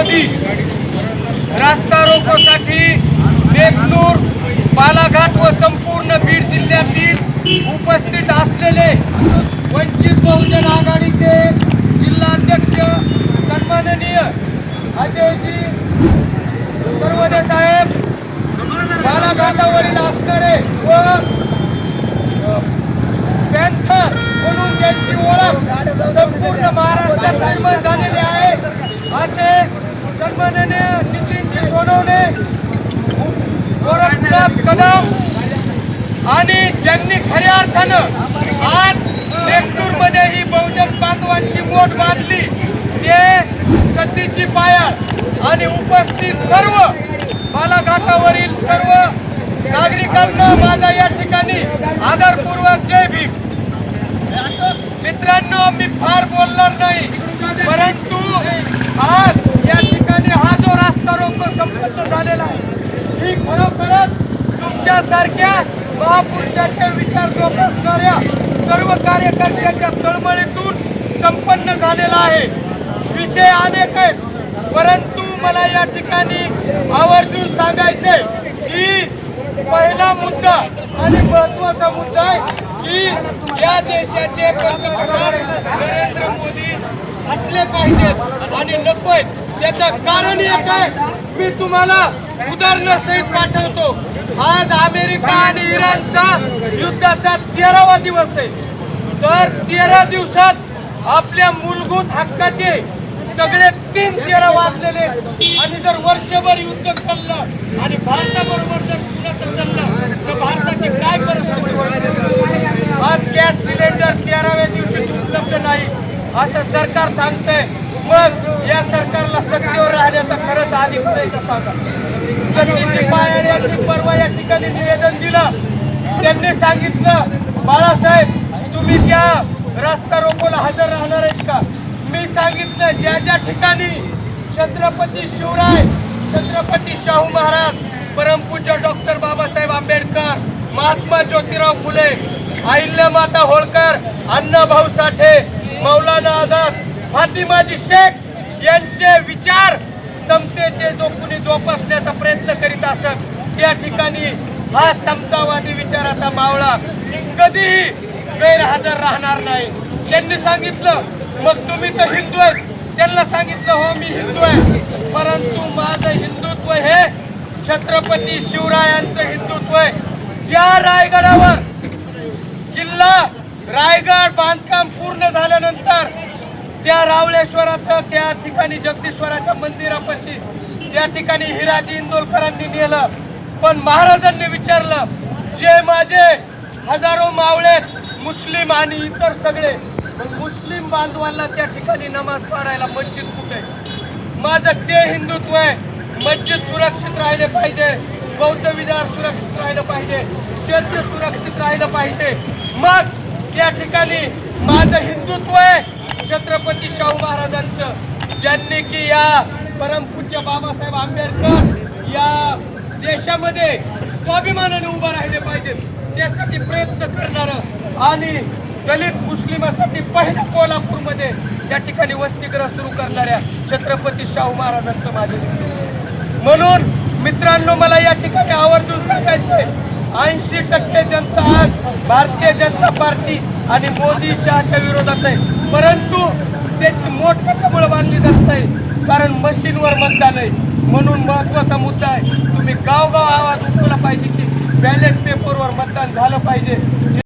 मोदी रास्ता रोकोसाठी देगलूर, बालाघाट व संपूर्ण बीड जिल्ह्यातील उपस्थित असलेले वंचित बहुजन आघाडीचे जिल्हाध्यक्ष सन्माननीय अजयजी सर्वदे साहेब, बालाघाटावरील असणारे व पॅन्थर म्हणून ज्यांची ओळख संपूर्ण महाराष्ट्रात निर्माण झालेली आहे असे सन्माननीय नितीनजी सोनवणे, गोरखनाथ कदम आणि ज्यांनी खऱ्या अर्थानं आज देगलूरमध्ये ही बहुजन बांधवांची मोठ बांधली ते सतीची पायाळ आणि उपस्थित सर्व बालाघाटावरील सर्व नागरिकांना माझा या ठिकाणी आदरपूर्वक जय भीम. मित्रांनो, मी फार बोलणार नाही, परंतु आज या ठिकाणी हा जो रास्ता रोको संपन्न झालेला आहे ही खरोखरच तुमच्यासारख्या महापुरुषाचे विचार जोपासणाऱ्या सर्व कार्यकर्त्यांच्या तळमळीतून संपन्न झालेला आहे. विषय अनेक आहेत, परंतु मला या ठिकाणी आवर्जून सांगायचे की पहिला मुद्दा आणि महत्वाचा मुद्दा आहे की या देशाचे पंतप्रधान नरेंद्र मोदी हटले पाहिजेत आणि नकोय. त्याचं कारण एक आहे, मी तुम्हाला उदाहरणासहित पाठवतो. आज अमेरिका आणि इराणचा युद्धाचा 13वा दिवस आहे. तर 13 दिवसात आपल्या मूलभूत हक्काचे सगळे 3-13 वाजलेले आणि जर वर्षभर युद्ध चाललं आणि भारताबरोबर जर कुणाचं चाललं तर भारताची काय परिस्थिती होईल. आज गॅस सिलेंडर 13व्या दिवशी उपलब्ध नाही असं सरकार सांगतंय. मग या सरकारला सत्तेवर राहण्याचा खरंच अधिकार आहे का सांगा. सतीची पायाळ यांनी परवा या ठिकाणी निवेदन दिलं. त्यांनी सांगितलं, बाळासाहेब तुम्ही त्या रस्ता रोकोला हजर राहणार आहेत का. मी सांगितलं, ज्या ज्या ठिकाणी छत्रपती शिवराय, छत्रपती शाहू महाराज, परमपूज्य डॉक्टर बाबासाहेब आंबेडकर, महात्मा ज्योतिराव फुले, अहिल्यामाता होळकर, अण्णाभाऊ साठे, मौलाना आझाद, फातिमाजी शेख यांचे विचार समतेचे जो कुणी जोपासण्याचा प्रयत्न करीत असत त्या ठिकाणी हा समतावादी विचाराचा मावळा कधीही गैरहजर राहणार नाही. त्यांनी सांगितलं, मग तुम्ही तर हिंदू आहेत. त्यांना सांगितलं, हो मी हिंदू आहे, परंतु माझं हिंदुत्व हे छत्रपती शिवरायांचं हिंदुत्व आहे. ज्या रायगडावर किल्ला रायगड बांधकाम पूर्ण झाल्यानंतर त्या रावळेश्वराचं त्या ठिकाणी जगदीश्वराच्या मंदिरापाशी त्या ठिकाणी हिराजी इंदोलकरांनी नेलं. पण महाराजांनी विचारलं, जे माझे हजारो मावळेत मुस्लिम आणि इतर सगळे, मुस्लिम बांधवांना त्या ठिकाणी नमाज पढायला मस्जिद कुठे. माझं ते हिंदुत्व आहे. मस्जिद सुरक्षित राहिले पाहिजे, बौद्ध विहार सुरक्षित राहिलं पाहिजे, चर्च सुरक्षित राहिलं पाहिजे. मग त्या ठिकाणी माझं हिंदुत्व आहे छत्रपती शाहू महाराजांचं, ज्यांनी की या परमपूज्य बाबासाहेब आंबेडकर या देशामध्ये स्वाभिमानाने उभा राहिले पाहिजेत त्यासाठी प्रयत्न करणारं आणि दलित मुस्लिमांसाठी पहिल्या कोल्हापूरमध्ये त्या ठिकाणी वसतिगृह सुरू करणाऱ्या छत्रपती शाहू महाराजांचं माझे. म्हणून मित्रांनो, मला या ठिकाणी आवर्जून सांगायचंय, 80% जनता आज भारतीय जनता पार्टी आणि मोदी शहाच्या विरोधात आहे. परंतु त्याची मोठ कशामुळे बांधली जात नाही, कारण मशीनवर मतदान आहे. म्हणून महत्वाचा मुद्दा आहे, तुम्ही गावगाव आवाज उठवला पाहिजे की बॅलेट पेपरवर मतदान झालं पाहिजे.